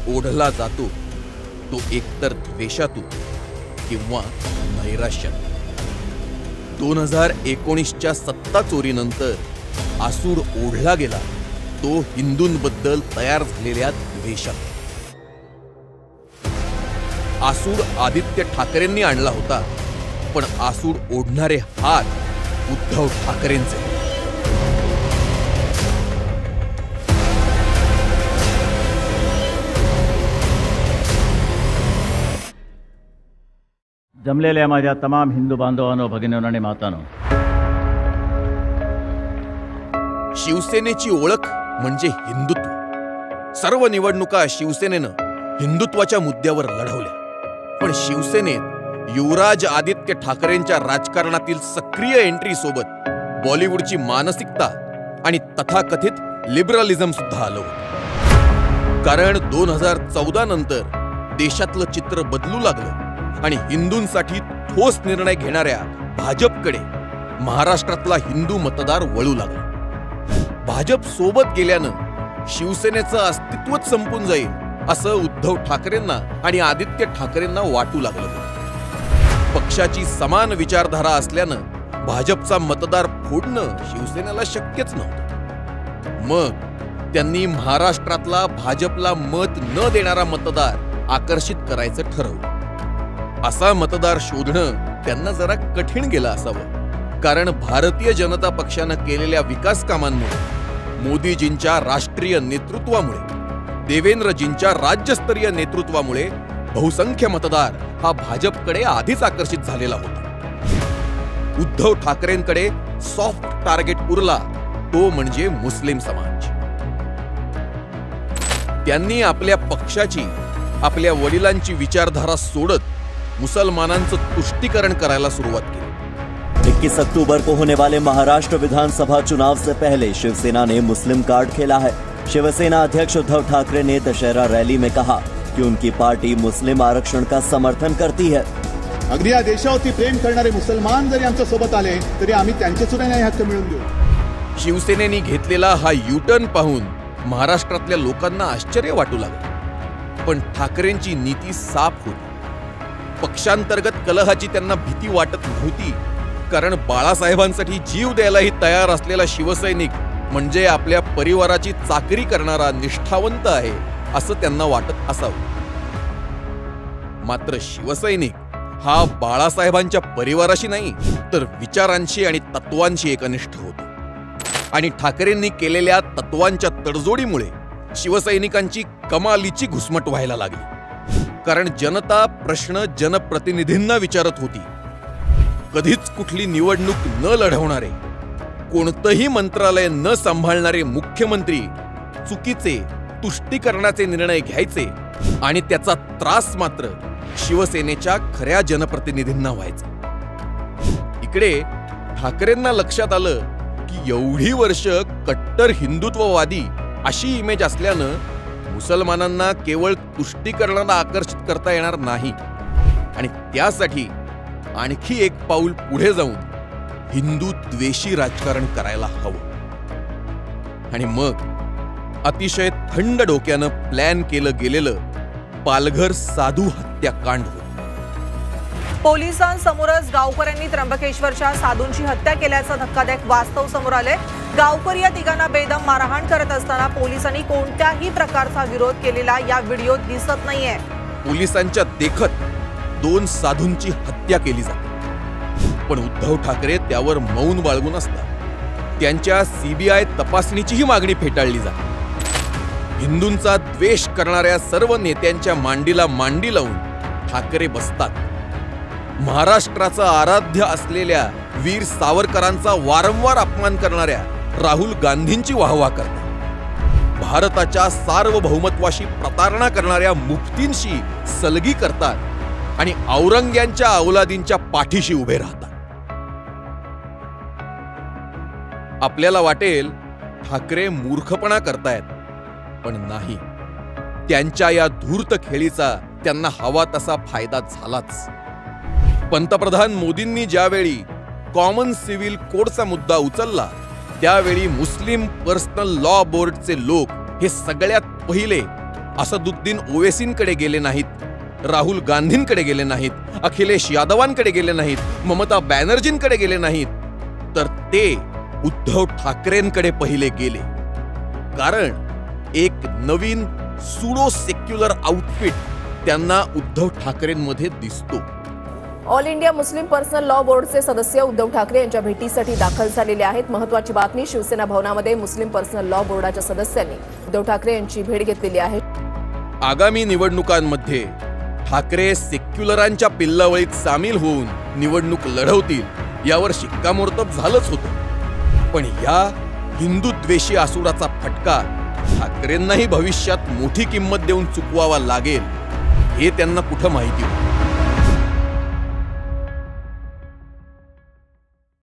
ओढला जातो तो एकतर द्वेषातून किंवा नैराश्यातून। 2019च्या सत्ता चोरीनंतर आसूड ओढला गेला तो हिंदूंबद्दल तयार झालेल्या द्वेषात। आसूड आदित्य ठाकरेंनी आणला होता, पण आसूड ओढणारे हात उद्धव ठाकरेंचे। जमलेल्या माझ्या तमाम हिंदू बांधवांनो, भगिनींनो आणि मातांनो, शिवसेनेची ओळख म्हणजे हिंदुत्व। सर्व निवडणुका शिवसेनेनं हिंदुत्वाच्या मुद्द्यावर लढवल्या, पण शिवसेनेत युवराज आदित्य ठाकरेंच्या राजकारणातील सक्रिय एंट्री सोबत बॉलिवूडची मानसिकता आणि तथाकथित लिबरलिझम सुद्धा आलं होतं। कारण 2014 नंतर देशातलं चित्र बदलू लागलं आणि हिंदूंसाठी ठोस निर्णय घेणाऱ्या भाजपकडे महाराष्ट्रातला हिंदू मतदार वळू लागला। भाजप सोबत गेल्यानं शिवसेनेचं अस्तित्वच संपून जाईल असं उद्धव ठाकरेंना आणि आदित्य ठाकरेंना वाटू लागलं। पक्षाची समान विचारधारा असल्यानं भाजपचा मतदार फोडणं शिवसेनेला शक्यच नव्हतं। मग त्यांनी महाराष्ट्रातला भाजपला मत न देणारा मतदार आकर्षित करायचं ठरवलं। असा मतदार शोधणं त्यांना जरा कठीण गेलं असावं, कारण भारतीय जनता पक्षानं केलेल्या विकास कामांमुळे, मोदीजींच्या राष्ट्रीय नेतृत्वामुळे, देवेंद्रजींच्या राज्यस्तरीय नेतृत्वामुळे बहुसंख्य मतदार हा भाजपकडे आधीच आकर्षित झालेला होता। उद्धव ठाकरेंकडे सॉफ्ट टार्गेट उरला तो म्हणजे मुस्लिम समाज। त्यांनी आपल्या पक्षाची, आपल्या वडिलांची विचारधारा सोडत मुसलमानांचं तुष्टीकरण करायला सुरुवात की। 21 अक्टूबर को होने वाले महाराष्ट्र विधानसभा चुनाव से पहले शिवसेना ने मुस्लिम कार्ड खेला है। शिवसेना अध्यक्ष उद्धव ठाकरे ने दशहरा रैली में कहा कि उनकी पार्टी मुस्लिम आरक्षण का समर्थन करती है। अगदी या देशावरती प्रेम करणारे मुसलमान जरी आमच्या सोबत आले तरी आम्ही त्यांचे सुद्धा न्याय हक्क मिळवून देऊ। शिवसेनेने घेतलेला हा युटर्न पाहून महाराष्ट्रातल्या लोकांना आश्चर्य वाटू लागलं, पण ठाकरेंची नीती साफ होती। पक्षांतर्गत कलहाची त्यांना भीती वाटत नव्हती, कारण बाळासाहेबांसाठी जीव द्यायलाही तयार असलेला शिवसैनिक म्हणजे आपल्या परिवाराची चाकरी करणारा निष्ठावंत आहे असं त्यांना वाटत असावं। मात्र शिवसैनिक हा बाळासाहेबांच्या परिवाराशी नाही, तर विचारांशी आणि तत्वांशी एकनिष्ठ होतो। आणि ठाकरेंनी केलेल्या तत्वांच्या तडजोडीमुळे शिवसैनिकांची कमालीची घुसमट व्हायला लागली, कारण जनता प्रश्न जनप्रतिनिधींना विचारत होती। कधीच कुठली निवडणूक न लढवणारे, कोणतंही मंत्रालय न सांभाळणारे मुख्यमंत्री चुकीचे तुष्टीकरणाचे निर्णय घ्यायचे आणि त्याचा त्रास मात्र शिवसेनेच्या खऱ्या जनप्रतिनिधींना व्हायचा। इकडे ठाकरेंना लक्षात आलं की एवढी वर्ष कट्टर हिंदुत्ववादी अशी इमेज असल्यानं मुसलमानांना केवळ तुष्टीकरणाला आकर्षित करता येणार नाही, आणि त्यासाठी आणखी एक पाऊल पुढे जाऊन हिंदू द्वेषी राजकारण करायला हवं। आणि मग अतिशय थंड डोक्यानं प्लॅन केलं गेलेलं पालघर साधू हत्याकांड होतं। पोलिसांसमोरच गावकऱ्यांनी त्र्यंबकेश्वरच्या साधूंची हत्या केल्याचं धक्कादायक वास्तव समोर आले। गावकरी या तिघांना बेदम मारहाण करत असताना पोलिसांनी कोणत्याही प्रकारचा विरोध केलेला या व्हिडिओत दिसत नाहीये। पोलिसांच्या देखत 2 साधूंची हत्या केली जाते, पण उद्धव ठाकरे त्यावर मौन बाळगून असतात। त्यांच्या सीबीआय तपासणीचीही मागणी फेटाळली जाते। हिंदूंचा द्वेष करणाऱ्या सर्व नेत्यांच्या मांडीला मांडी लावून ठाकरे बसतात। महाराष्ट्राचं आराध्य असलेल्या वीर सावरकरांचा वारंवार अपमान करणाऱ्या राहुल गांधींची वाहवा करतात। भारताच्या सार्वभौमत्वाशी प्रतारणा करणाऱ्या मुफ्तींशी सलगी करतात आणि औरंग्यांच्या औलादींच्या पाठीशी उभे राहतात। आपल्याला वाटेल ठाकरे मूर्खपणा करतायत, पण नाही, त्यांच्या या धूर्त खेळीचा त्यांना हवा तसा फायदा झालाच। पंतप्रधान मोदींनी ज्यावेळी कॉमन सिव्हिल कोडचा मुद्दा उचलला त्यावेळी मुस्लिम पर्सनल लॉ बोर्डचे लोक हे सगळ्यात पहिले असदुद्दीन ओवेसींकडे गेले नाहीत, राहुल गांधींकडे गेले नाहीत, अखिलेश यादवांकडे गेले नाहीत, ममता बॅनर्जींकडे गेले नाहीत, तर ते उद्धव ठाकरेंकडे पहिले गेले. कारण एक नवीन सुडो सेक्युलर आउटफिट त्यांना उद्धव ठाकरेंमध्ये दिसतो. All India Muslim personal law बोर्डचे सदस्य उद्धव ठाकरे यांच्या भेटीसाठी दाखल झालेले आहेत. महत्त्वाची बातमी, शिवसेना भवनामध्ये मुस्लिम पर्सनल लॉ बोर्डाच्या सदस्यांनी उद्धव ठाकरे यांची भेट घेतलेली आहे. आगामी निवडणुकांमध्ये ठाकरे सेक्युलरांच्या पिल्लावळीत सामील होऊन निवडणूक लढवतील यावर शिक्कामोर्तब झालंच होतं. पण या हिंदू द्वेषी आसुराचा फटका ठाकरेंनाही भविष्यात मोठी किंमत देऊन चुकवावा लागेल हे त्यांना कुठं माहिती होतं.